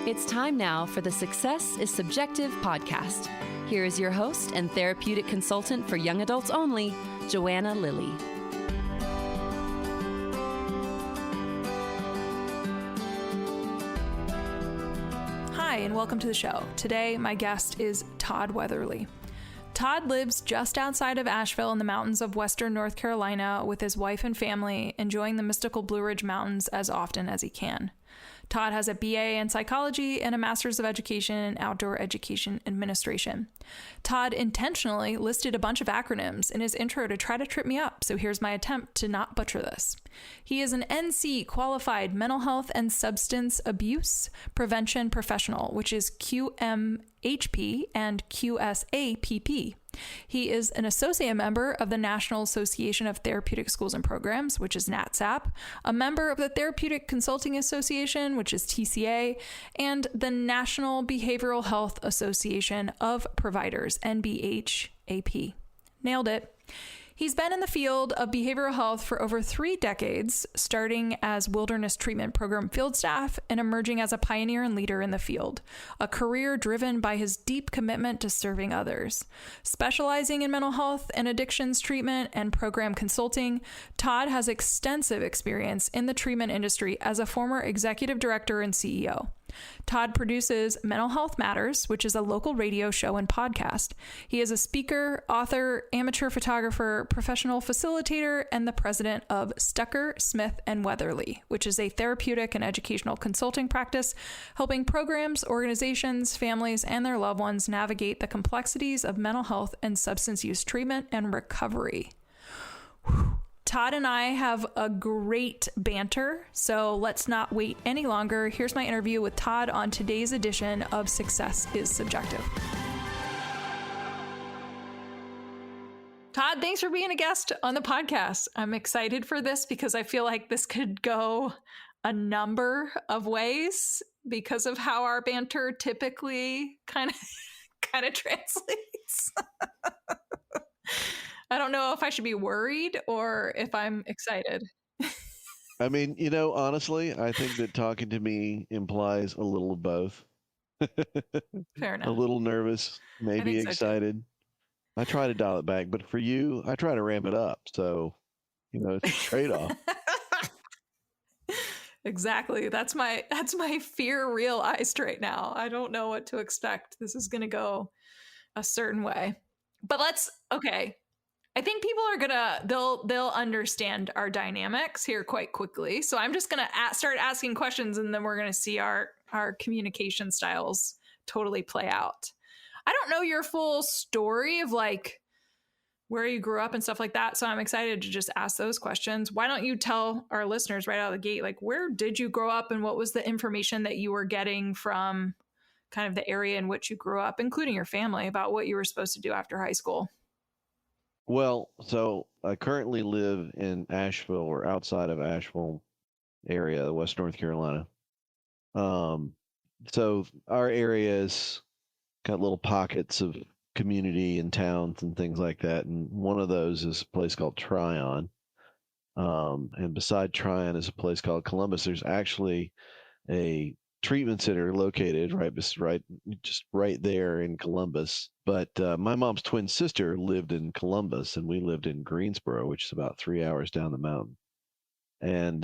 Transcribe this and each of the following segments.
It's time now for the Success is Subjective podcast. Here is your host and therapeutic consultant for young adults only, Joanna Lilley. Hi, and welcome to the show. Today, my guest is Todd Weatherly. Todd lives just outside of Asheville in the mountains of western North Carolina with his wife and family, enjoying the mystical Blue Ridge Mountains as often as he can. Todd has a BA in psychology and a master's of education in outdoor education administration. Todd intentionally listed a bunch of acronyms in his intro to try to trip me up, so here's my attempt to not butcher this. He is an NC qualified mental health and substance abuse prevention professional, which is QMHP and QSAPP. He is an associate member of the National Association of Therapeutic Schools and Programs, which is NATSAP, a member of the Therapeutic Consulting Association, which is TCA, and the National Behavioral Health Association of Providers, NBHAP. Nailed it. He's been in the field of behavioral health for over 3 decades, starting as Wilderness Treatment Program field staff and emerging as a pioneer and leader in the field, a career driven by his deep commitment to serving others. Specializing in mental health and addictions treatment and program consulting, Todd has extensive experience in the treatment industry as a former executive director and CEO. Todd produces Mental Health Matters, which is a local radio show and podcast. He is a speaker, author, amateur photographer, professional facilitator, and the president of Stucker, Smith, and Weatherly, which is a therapeutic and educational consulting practice helping programs, organizations, families, and their loved ones navigate the complexities of mental health and substance use treatment and recovery. Whew. Todd and I have a great banter, so let's not wait any longer. Here's my interview with Todd on today's edition of Success is Subjective. Todd, thanks for being a guest on the podcast. I'm excited for this because I feel like this could go a number of ways because of how our banter typically kind of translates. I don't know if I should be worried or if I'm excited. I mean, honestly, I think that talking to me implies a little of both. Fair enough. A little nervous, maybe excited. I try to dial it back, but for you, I try to ramp it up. So, it's a trade-off. Exactly. That's my fear realized right now. I don't know what to expect. This is going to go a certain way. But okay. I think people are they'll understand our dynamics here quite quickly. So I'm just going to start asking questions and then we're going to see our communication styles totally play out. I don't know your full story of where you grew up and stuff like that. So I'm excited to just ask those questions. Why don't you tell our listeners right out of the gate, where did you grow up and what was the information that you were getting from kind of the area in which you grew up, including your family, about what you were supposed to do after high school? Well, so I currently live in Asheville or outside of Asheville area, West North Carolina. So our area's got little pockets of community and towns and things like that. And one of those is a place called Tryon. And beside Tryon is a place called Columbus. There's actually a treatment center located just right there in Columbus. But my mom's twin sister lived in Columbus, and we lived in Greensboro, which is about 3 hours down the mountain. And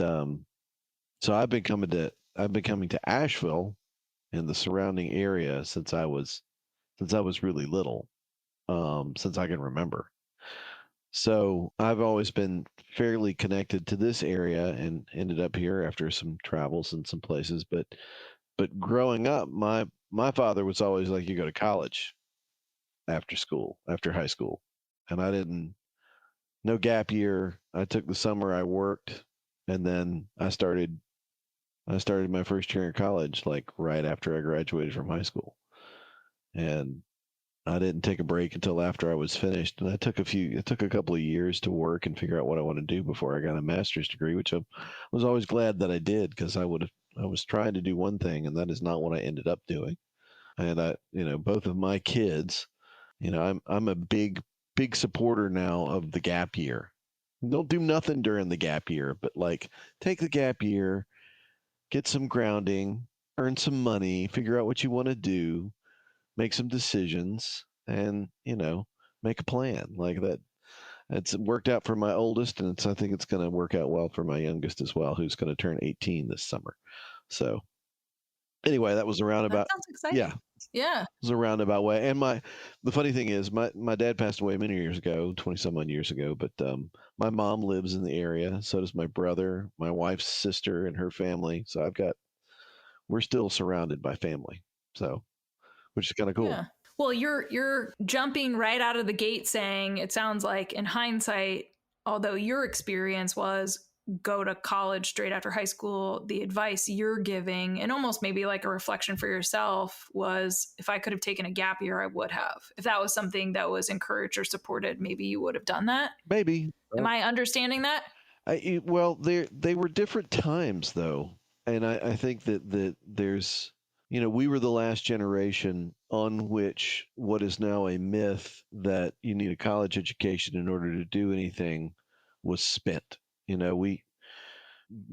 so I've been coming to Asheville and the surrounding area since I was really little, since I can remember. So I've always been fairly connected to this area and ended up here after some travels in some places. But growing up, my father was always like, you go to college after high school. And I didn't, no gap year. I took the summer, I worked, and then I started my first year in college, right after I graduated from high school. And I didn't take a break until after I was finished. And it took a couple of years to work and figure out what I want to do before I got a master's degree, which I was always glad that I did, because I was trying to do one thing and that is not what I ended up doing. And both of my kids, I'm a big supporter now of the gap year. Don't do nothing during the gap year, but take the gap year, get some grounding, earn some money, figure out what you want to do, make some decisions, and, make a plan like that. It's worked out for my oldest, and I think it's going to work out well for my youngest as well, who's going to turn 18 this summer. So anyway, that was a That roundabout. sounds Yeah, exciting. Yeah. it was a roundabout way. And the funny thing is, my dad passed away many years ago, 20 some odd years ago. But my mom lives in the area. So does my brother, my wife's sister, and her family. So we're still surrounded by family. So, which is kind of cool. Yeah. Well, you're jumping right out of the gate saying it sounds like in hindsight, although your experience was go to college straight after high school, the advice you're giving and almost maybe like a reflection for yourself was if I could have taken a gap year, I would have. If that was something that was encouraged or supported, maybe you would have done that. Maybe. Am I understanding that? Well, they were different times though. And I think that there's, we were the last generation on which what is now a myth that you need a college education in order to do anything was spent. We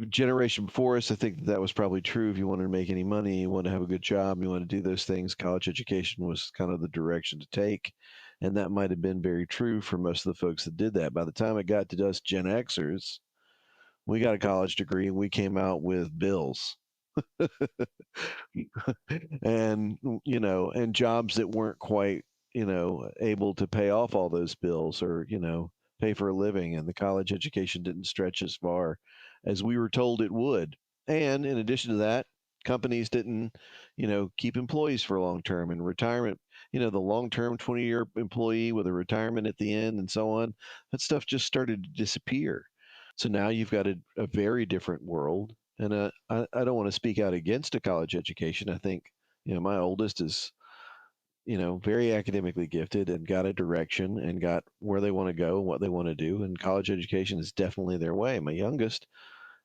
generation before us, I think that was probably true. If you wanted to make any money, you want to have a good job, you want to do those things, college education was kind of the direction to take. And that might have been very true for most of the folks that did that. By the time it got to us Gen Xers, we got a college degree and we came out with bills. And and jobs that weren't quite able to pay off all those bills or pay for a living, and the college education didn't stretch as far as we were told it would. And in addition to that, companies didn't keep employees for long term, and retirement, the long term 20-year employee with a retirement at the end and so on, that stuff just started to disappear. So now you've got a very different world. And I don't want to speak out against a college education. I think, my oldest is, very academically gifted and got a direction and got where they want to go and what they want to do. And college education is definitely their way. My youngest,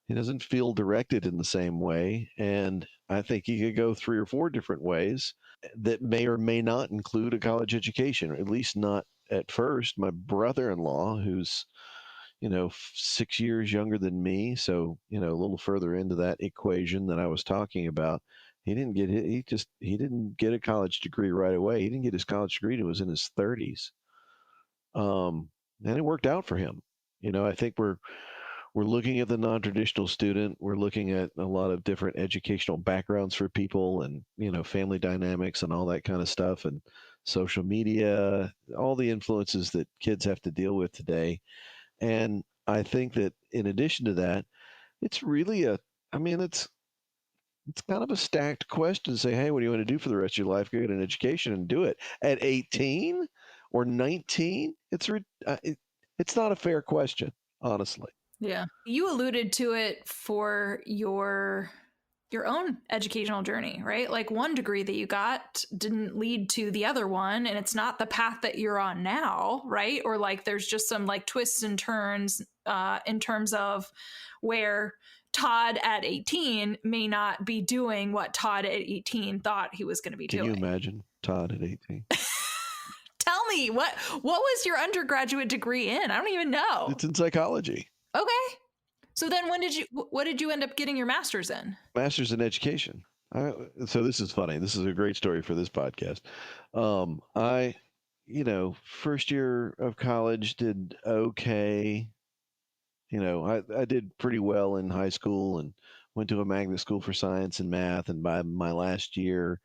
he doesn't feel directed in the same way. And I think he could go 3 or 4 different ways that may or may not include a college education, or at least not at first. My brother-in-law, who's 6 years younger than me. So, a little further into that equation that I was talking about, he didn't get a college degree right away. He didn't get his college degree until he was in his 30s. And it worked out for him. I think we're looking at the non-traditional student. We're looking at a lot of different educational backgrounds for people and, family dynamics and all that kind of stuff, and social media, all the influences that kids have to deal with today. And I think that in addition to that, it's really it's kind of a stacked question to say, hey, what do you want to do for the rest of your life? Go get an education and do it. At 18 or 19, it's not a fair question, honestly. Yeah. You alluded to it for your own educational journey, right? Like one degree that you got didn't lead to the other one, and it's not the path that you're on now, right? Or like there's just some like twists and turns in terms of where Todd at 18 may not be doing what Todd at 18 thought he was going to be doing. Can you imagine Todd at 18? Tell me, what was your undergraduate degree in? I don't even know. It's in psychology. Okay. So then what did you end up getting your master's in? Master's in education. So this is funny. This is a great story for this podcast. I, first year of college did okay. I did pretty well in high school and went to a magnet school for science and math. And by my last year,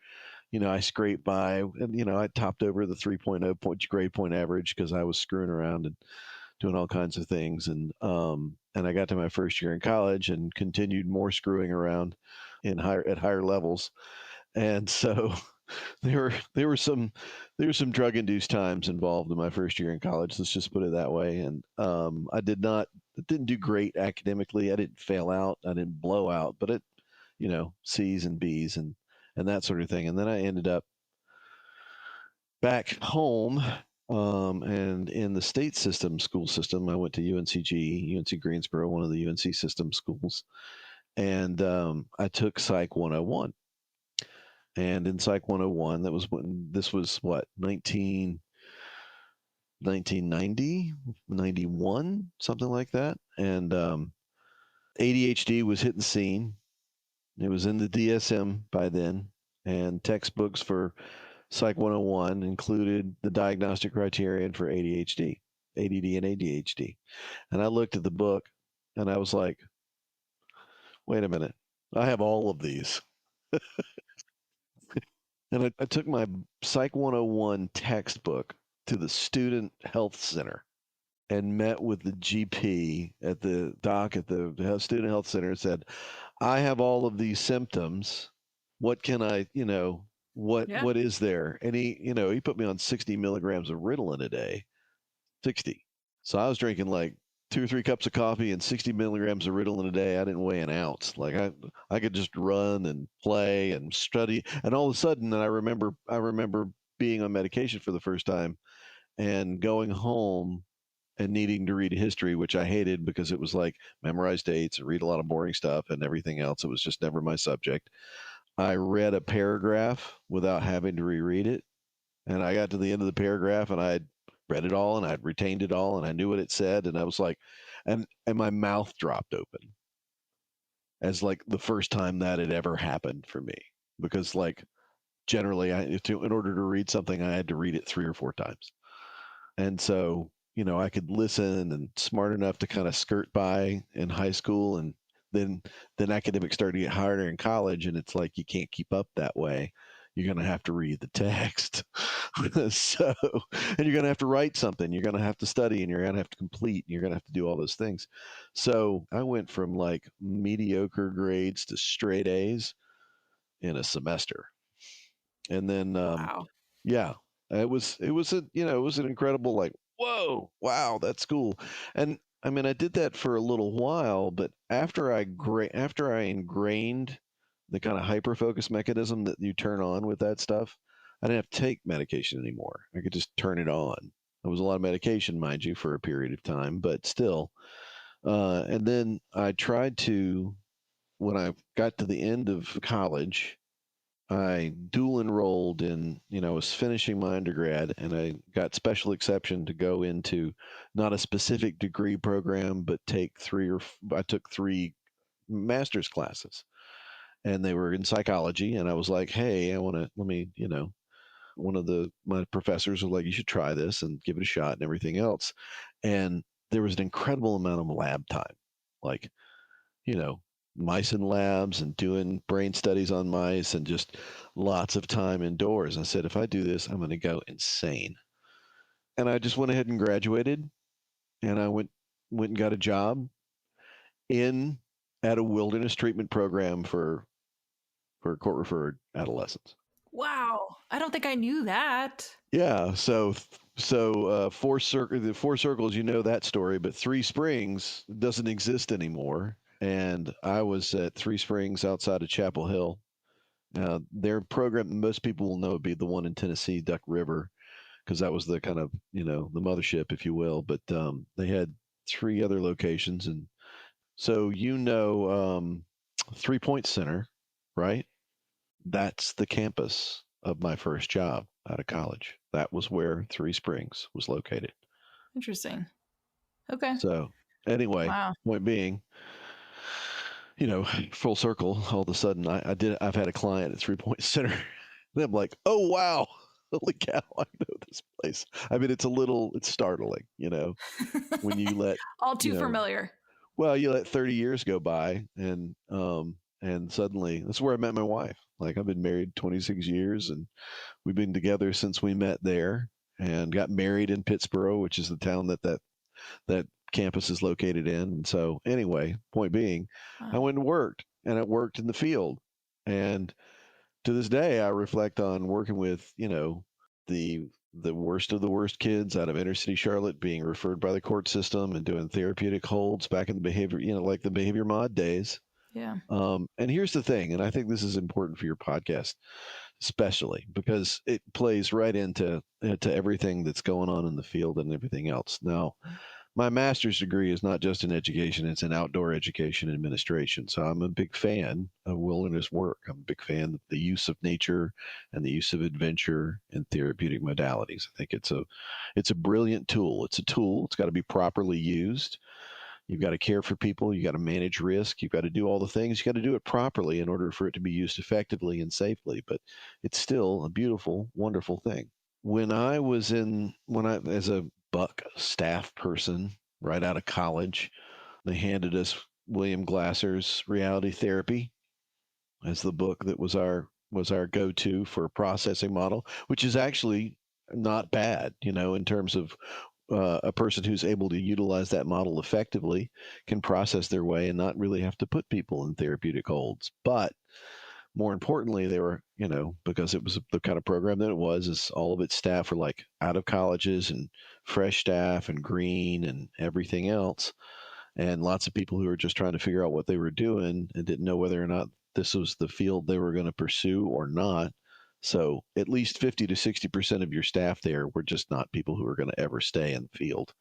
I scraped by, and, I topped over the 3.0 grade point average because I was screwing around and doing all kinds of things. And I got to my first year in college and continued more screwing around at higher levels. And so there were some drug induced times involved in my first year in college. Let's just put it that way. And I didn't do great academically. I didn't fail out. I didn't blow out, but C's and B's and that sort of thing. And then I ended up back home. And in the state school system, I went to UNC Greensboro, one of the UNC system schools. And I took Psych 101. And in Psych 101, this was what, 1990, 91, something like that. And ADHD was hitting the scene. It was in the DSM by then, and textbooks for Psych 101 included the diagnostic criterion for ADHD, ADD, and ADHD. And I looked at the book and I was like, wait a minute, I have all of these. And I took my Psych 101 textbook to the student health center and met with the GP at the doc at the student health center and said, I have all of these symptoms. What can I, Yeah. what is there? And he put me on 60 milligrams of Ritalin a day, 60. So I was drinking like 2 or 3 cups of coffee and 60 milligrams of Ritalin a day. I didn't weigh an ounce. Like I could just run and play and study. And all of a sudden, I remember being on medication for the first time and going home and needing to read history, which I hated because it was like memorize dates and read a lot of boring stuff and everything else. It was just never my subject. I read a paragraph without having to reread it. And I got to the end of the paragraph and I'd read it all and I'd retained it all and I knew what it said. And I was like, and my mouth dropped open as like the first time that had ever happened for me. Because like generally in order to read something, I had to read it 3 or 4 times. And so, I could listen and smart enough to kind of skirt by in high school. And then academics started to get harder in college. And it's like, you can't keep up that way. You're going to have to read the text. So, and you're going to have to write something. You're going to have to study and you're going to have to complete. And you're going to have to do all those things. So I went from like mediocre grades to straight A's in a semester. And then, Wow. yeah, it was it was an incredible like, whoa, wow, that's cool. And I mean, I did that for a little while, but after I ingrained the kind of hyper focus mechanism that you turn on with that stuff, I didn't have to take medication anymore. I could just turn it on. It was a lot of medication, mind you, for a period of time, but still. And then I tried to, when I got to the end of college, I dual enrolled in, was finishing my undergrad and I got special exception to go into not a specific degree program, but I took 3 master's classes and they were in psychology. And I was like, hey, one of my professors was like, you should try this and give it a shot and everything else. And there was an incredible amount of lab time, like, you know, mice in labs and doing brain studies on mice and just lots of time indoors. I said, if I do this, I'm going to go insane. And I just went ahead and graduated and I went and got a job in at a wilderness treatment program for court referred adolescents. Wow. I don't think I knew that. Yeah. The four circles, that story, but Three Springs doesn't exist anymore. And I was at Three Springs outside of Chapel Hill. Their program, most people will know, would be the one in Tennessee, Duck River, because that was the kind of, the mothership, if you will. But they had 3 other locations. And so, 3 Point Center, right? That's the campus of my first job out of college. That was where Three Springs was located. Interesting. Okay. So anyway, Wow. point being, full circle, all of a sudden I've had a client at 3 Point Center. And I'm like, oh, wow, holy cow, I know this place. I mean, it's startling, when you let, All too familiar. well, you let 30 years go by and suddenly that's where I met my wife. Like I've been married 26 years and we've been together since we met there and got married in Pittsburgh, which is the town that campus is located in. And so anyway, point being, I went and worked and I worked in the field. And to this day, I reflect on working with, the worst of the worst kids out of inner city Charlotte being referred by the court system and doing therapeutic holds back in the behavior, like the behavior mod days. Yeah. And here's the thing, and I think this is important for your podcast, especially because it plays right into everything that's going on in the field and everything else. Now, my master's degree is not just in education, it's in outdoor education administration. So I'm a big fan of wilderness work. I'm a big fan of the use of nature and the use of adventure and therapeutic modalities. I think it's a brilliant tool. It's a tool. It's got to be properly used. You've got to care for people. You got to manage risk. You've got to do all the things. You got to do it properly in order for it to be used effectively and safely. But it's still a beautiful, wonderful thing. As a buck staff person right out of college, they handed us William Glasser's Reality Therapy as the book that was our go-to for a processing model, which is actually not bad, in terms of a person who's able to utilize that model effectively can process their way and not really have to put people in therapeutic holds. But more importantly, they were, because it was the kind of program that it was, is all of its staff were like out of colleges and fresh staff and green and everything else. And lots of people who were just trying to figure out what they were doing and didn't know whether or not this was the field they were going to pursue or not. So at least 50 to 60% of your staff there were just not people who were going to ever stay in the field.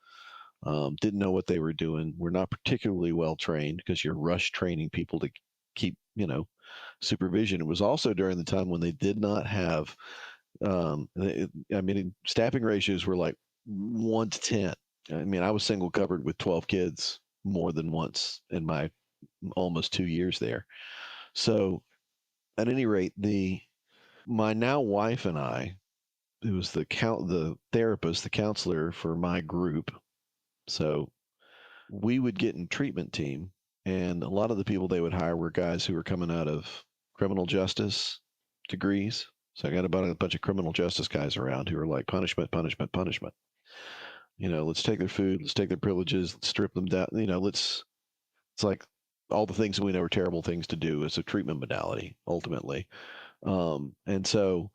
Didn't know what they were doing. Were not particularly well trained because you're rush training people to keep, supervision. It was also during the time when they did not have, staffing ratios were like 1 to 10. I was single covered with 12 kids more than once in my almost 2 years there. So at any rate, my now wife and I, who was the therapist, the counselor for my group, so we would get in treatment team, and a lot of the people they would hire were guys who were coming out of criminal justice degrees. So I got about a bunch of criminal justice guys around who are like punishment, punishment, punishment. Let's take their food, let's take their privileges, let's strip them down. It's like all the things that we know are terrible things to do as a treatment modality, ultimately. And so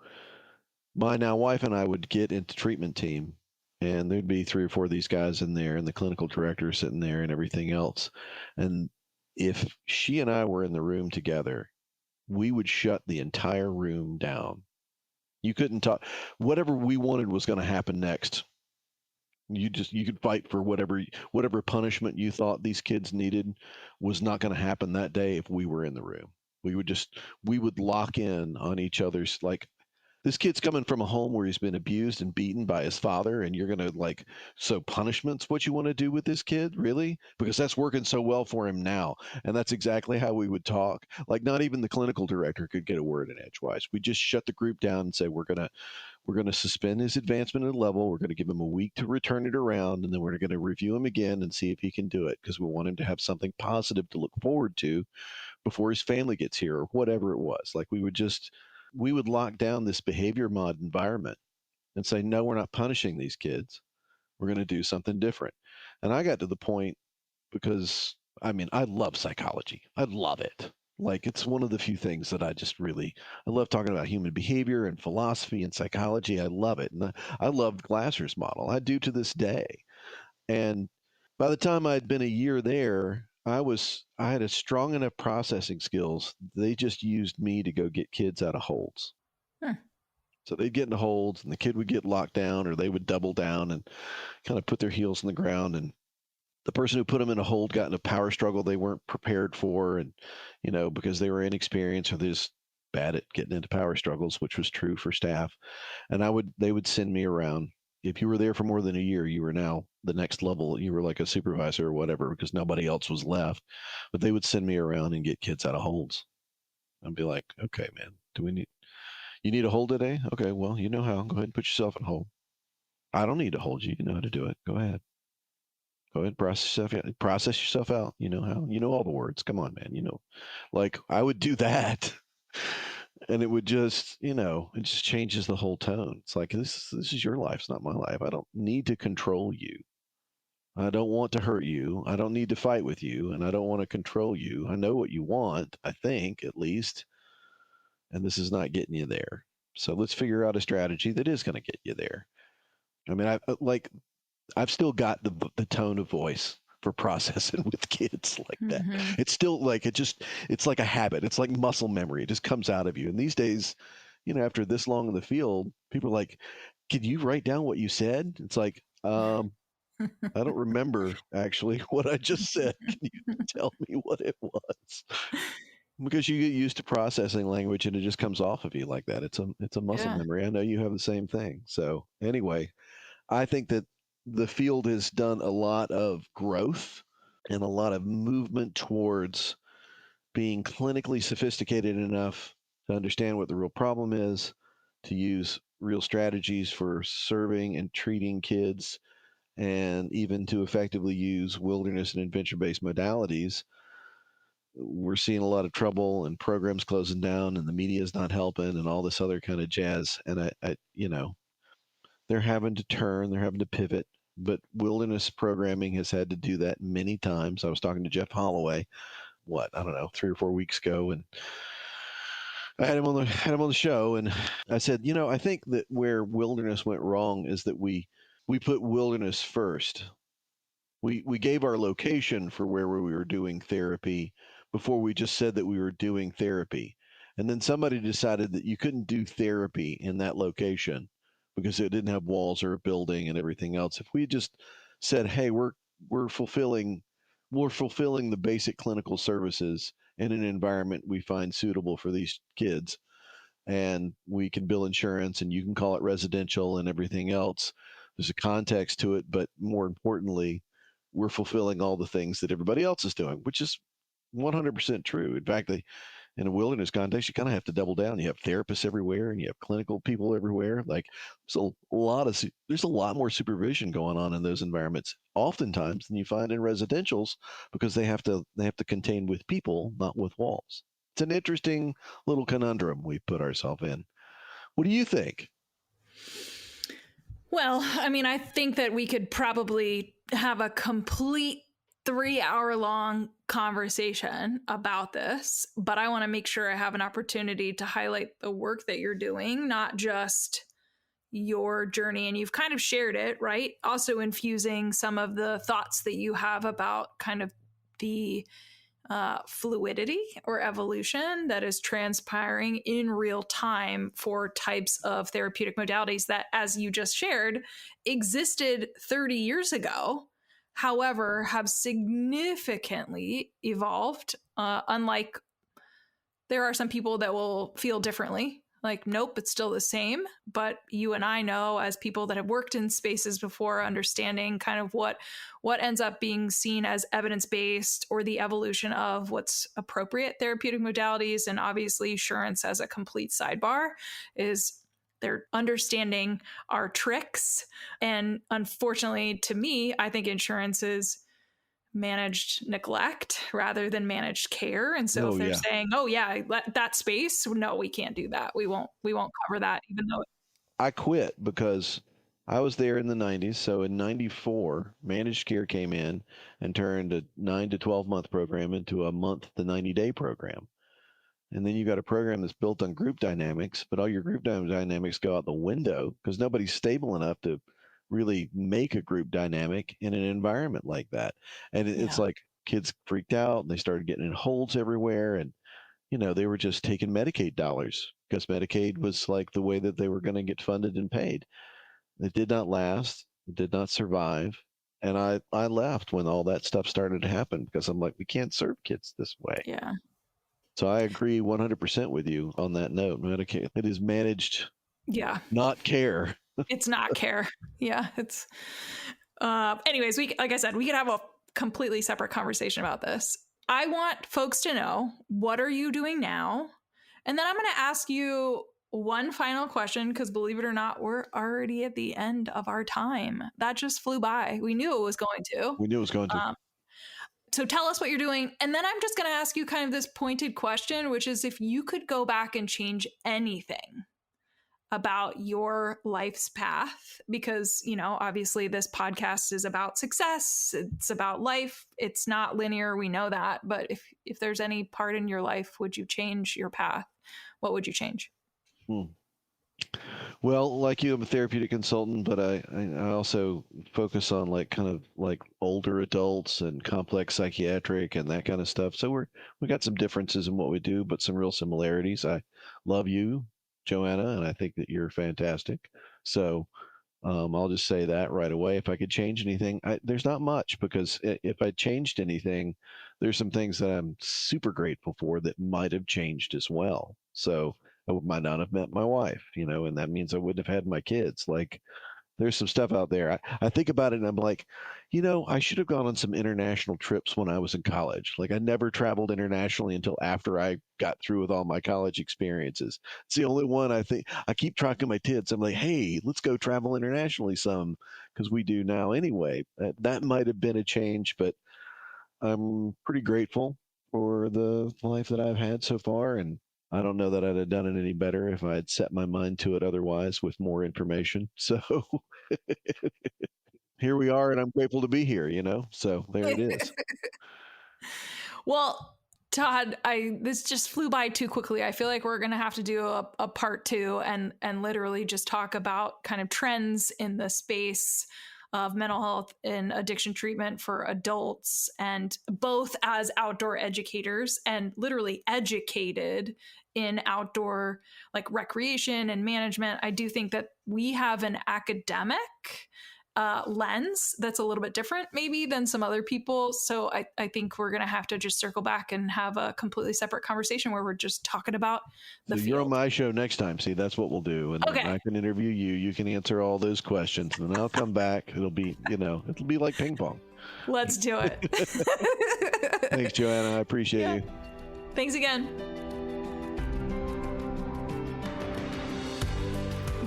my now wife and I would get into treatment team, and there'd be 3 or 4 of these guys in there and the clinical director sitting there and everything else. And if she and I were in the room together, we would shut the entire room down. You couldn't talk. Whatever we wanted was going to happen next. You could fight for whatever punishment you thought these kids needed was not going to happen that day if we were in the room. We would lock in on each other's, like, this kid's coming from a home where he's been abused and beaten by his father, and you're going to, so punishment's what you want to do with this kid, really? Because that's working so well for him now. And that's exactly how we would talk. Like, not even the clinical director could get a word in edgewise. We just shut the group down and say, we're going to suspend his advancement at a level. We're going to give him a week to return it around, and then we're going to review him again and see if he can do it, because we want him to have something positive to look forward to before his family gets here, or whatever it was. Like, we would lock down this behavior mod environment and say, no, we're not punishing these kids. We're going to do something different. And I got to the point, because I love psychology. I love it. Like, it's one of the few things that I love talking about human behavior and philosophy and psychology. I love it. And I loved Glasser's model. I do to this day. And by the time I'd been a year there, I had a strong enough processing skills. They just used me to go get kids out of holds. Huh. So they'd get into holds, and the kid would get locked down, or they would double down and kind of put their heels in the ground. And the person who put them in a hold got in a power struggle they weren't prepared for, and because they were inexperienced, or they're just bad at getting into power struggles, which was true for staff. And they would send me around. If you were there for more than a year, you were now the next level. You were like a supervisor or whatever, because nobody else was left. But they would send me around and get kids out of holds. I'd be like, okay, man, you need a hold today? Okay, well, you know how. Go ahead and put yourself in hold. I don't need to hold you. You know how to do it. Go ahead. Go ahead, process yourself out. You know how. You know all the words. Come on, man. Like, I would do that. And it would just, it just changes the whole tone. It's like, this is your life. It's not my life. I don't need to control you. I don't want to hurt you. I don't need to fight with you. And I don't want to control you. I know what you want, I think, at least. And this is not getting you there. So let's figure out a strategy that is going to get you there. I've still got the tone of voice for processing with kids like that. Mm-hmm. It's still like, it's like a habit. It's like muscle memory. It just comes out of you. And these days, after this long in the field, people are like, can you write down what you said? It's like, I don't remember actually what I just said. Can you tell me what it was? Because you get used to processing language and it just comes off of you like that. It's a muscle memory. I know you have the same thing. So anyway, I think that the field has done a lot of growth and a lot of movement towards being clinically sophisticated enough to understand what the real problem is, to use real strategies for serving and treating kids, and even to effectively use wilderness and adventure-based modalities. We're seeing a lot of trouble and programs closing down, and the media is not helping, and all this other kind of jazz. And they're having to turn, they're having to pivot. But wilderness programming has had to do that many times. I was talking to Jeff Holloway, I don't know, 3 or 4 weeks ago, and I had him on the show, and I said, I think that where wilderness went wrong is that we put wilderness first. We gave our location for where we were doing therapy before we just said that we were doing therapy. And then somebody decided that you couldn't do therapy in that location because it didn't have walls or a building and everything else. If we just said, hey, we're fulfilling the basic clinical services in an environment we find suitable for these kids, and we can bill insurance and you can call it residential and everything else. There's a context to it, but more importantly, we're fulfilling all the things that everybody else is doing, which is 100% true. In fact, in a wilderness context, you kind of have to double down. You have therapists everywhere and you have clinical people everywhere. Like there's a lot more supervision going on in those environments oftentimes than you find in residentials, because they have to contain with people, not with walls. It's an interesting little conundrum we put ourselves in. What do you think? Well, I mean, I think that we could probably have a complete 3-hour long conversation about this, but I want to make sure I have an opportunity to highlight the work that you're doing, not just your journey. And you've kind of shared it, right? Also infusing some of the thoughts that you have about kind of the fluidity or evolution that is transpiring in real time for types of therapeutic modalities that, as you just shared, existed 30 years ago, however, have significantly evolved. Unlike, there are some people that will feel differently. Like, nope, it's still the same. But you and I know, as people that have worked in spaces before, understanding kind of what ends up being seen as evidence-based or the evolution of what's appropriate therapeutic modalities. And obviously insurance as a complete sidebar is they're understanding our tricks. And unfortunately, to me, I think insurance is managed neglect rather than managed care. And so if they're saying, oh yeah, that space, no, we can't do that. We won't cover that, even though I quit because I was there in the 90s. So in 94, managed care came in and turned a 9 to 12 month program into a month to 90-day program. And then you got a program that's built on group dynamics, but all your group dynamics go out the window because nobody's stable enough to really make a group dynamic in an environment like that. And it's like kids freaked out and they started getting in holds everywhere. And, they were just taking Medicaid dollars because Medicaid was like the way that they were going to get funded and paid. It did not last. It did not survive. And I left when all that stuff started to happen because I'm like, we can't serve kids this way. Yeah. So I agree 100% with you on that note. Medicaid, it is managed. Yeah. Not care. It's not care. Yeah. It's, anyways, like I said, we could have a completely separate conversation about this. I want folks to know, what are you doing now? And then I'm going to ask you one final question, because believe it or not, we're already at the end of our time. That just flew by. We knew it was going to. So tell us what you're doing. And then I'm just going to ask you kind of this pointed question, which is, if you could go back and change anything about your life's path, because, obviously this podcast is about success. It's about life. It's not linear. We know that. But if there's any part in your life, would you change your path? What would you change? Well, like you, I'm a therapeutic consultant, but I also focus on kind of older adults and complex psychiatric and that kind of stuff. So we got some differences in what we do, but some real similarities. I love you, Joanna, and I think that you're fantastic. So I'll just say that right away. If I could change anything, there's not much, because if I changed anything, there's some things that I'm super grateful for that might have changed as well. So I might not have met my wife, and that means I wouldn't have had my kids. there's some stuff out there. I think about it and I'm like, I should have gone on some international trips when I was in college. Like I never traveled internationally until after I got through with all my college experiences. It's the only one I think I keep talking to my kids. I'm like, hey, let's go travel internationally some because we do now anyway. That might have been a change, but I'm pretty grateful for the life that I've had so far. And I don't know that I'd have done it any better if I had set my mind to it otherwise with more information. So here we are, and I'm grateful to be here, So there it is. Well, Todd, this just flew by too quickly. I feel like we're going to have to do a part 2 and literally just talk about kind of trends in the space of mental health and addiction treatment for adults, and both as outdoor educators and literally educated in outdoor like recreation and management. I do think that we have an academic lens that's a little bit different maybe than some other people. So I think we're going to have to just circle back and have a completely separate conversation where we're just talking about the field. You're on my show next time. See, that's what we'll do. And okay. I can interview you. You can answer all those questions. And then I'll come back. It'll be like ping pong. Let's do it. Thanks, Joanna. I appreciate you. Thanks again.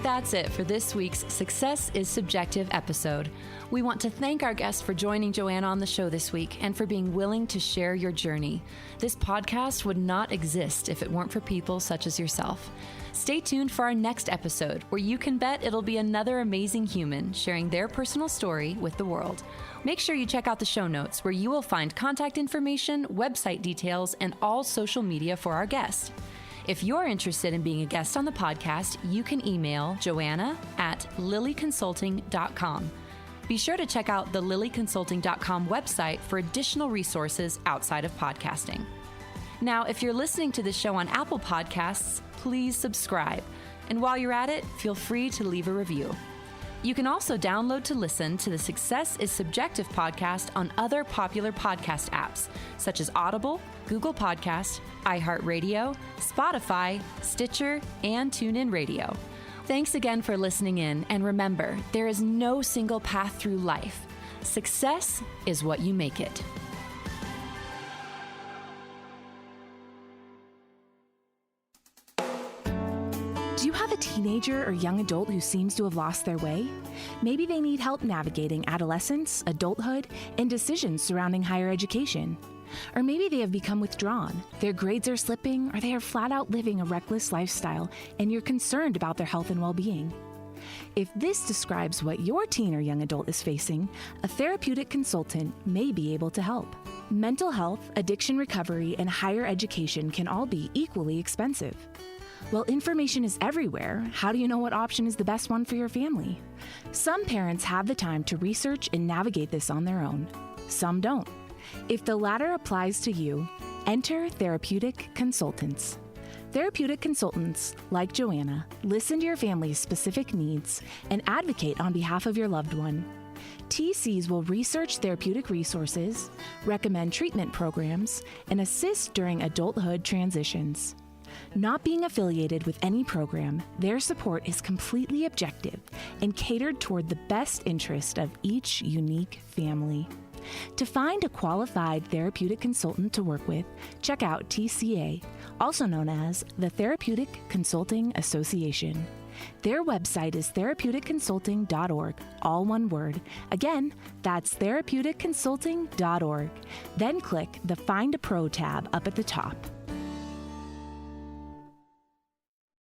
That's it for this week's Success is Subjective episode. We want to thank our guests for joining Joanna on the show this week and for being willing to share your journey. This podcast would not exist if it weren't for people such as yourself. Stay tuned for our next episode, where you can bet it'll be another amazing human sharing their personal story with the world. Make sure you check out the show notes, where you will find contact information, website details, and all social media for our guest. If you're interested in being a guest on the podcast, you can email joanna@lillyconsulting.com. Be sure to check out the lillyconsulting.com website for additional resources outside of podcasting. Now, if you're listening to the show on Apple Podcasts, please subscribe. And while you're at it, feel free to leave a review. You can also download to listen to the Success is Subjective podcast on other popular podcast apps, such as Audible, Google Podcast, iHeartRadio, Spotify, Stitcher, and TuneIn Radio. Thanks again for listening in, and remember, there is no single path through life. Success is what you make it. Do you have a teenager or young adult who seems to have lost their way? Maybe they need help navigating adolescence, adulthood, and decisions surrounding higher education. Or maybe they have become withdrawn, their grades are slipping, or they are flat out living a reckless lifestyle, and you're concerned about their health and well-being. If this describes what your teen or young adult is facing, a therapeutic consultant may be able to help. Mental health, addiction recovery, and higher education can all be equally expensive. Well, information is everywhere. How do you know what option is the best one for your family? Some parents have the time to research and navigate this on their own. Some don't. If the latter applies to you, enter therapeutic consultants. Therapeutic consultants, like Joanna, listen to your family's specific needs and advocate on behalf of your loved one. TCs will research therapeutic resources, recommend treatment programs, and assist during adulthood transitions. Not being affiliated with any program, their support is completely objective and catered toward the best interest of each unique family. To find a qualified therapeutic consultant to work with, check out TCA, also known as the Therapeutic Consulting Association. Their website is therapeuticconsulting.org, all one word. Again, that's therapeuticconsulting.org. Then click the Find a Pro tab up at the top.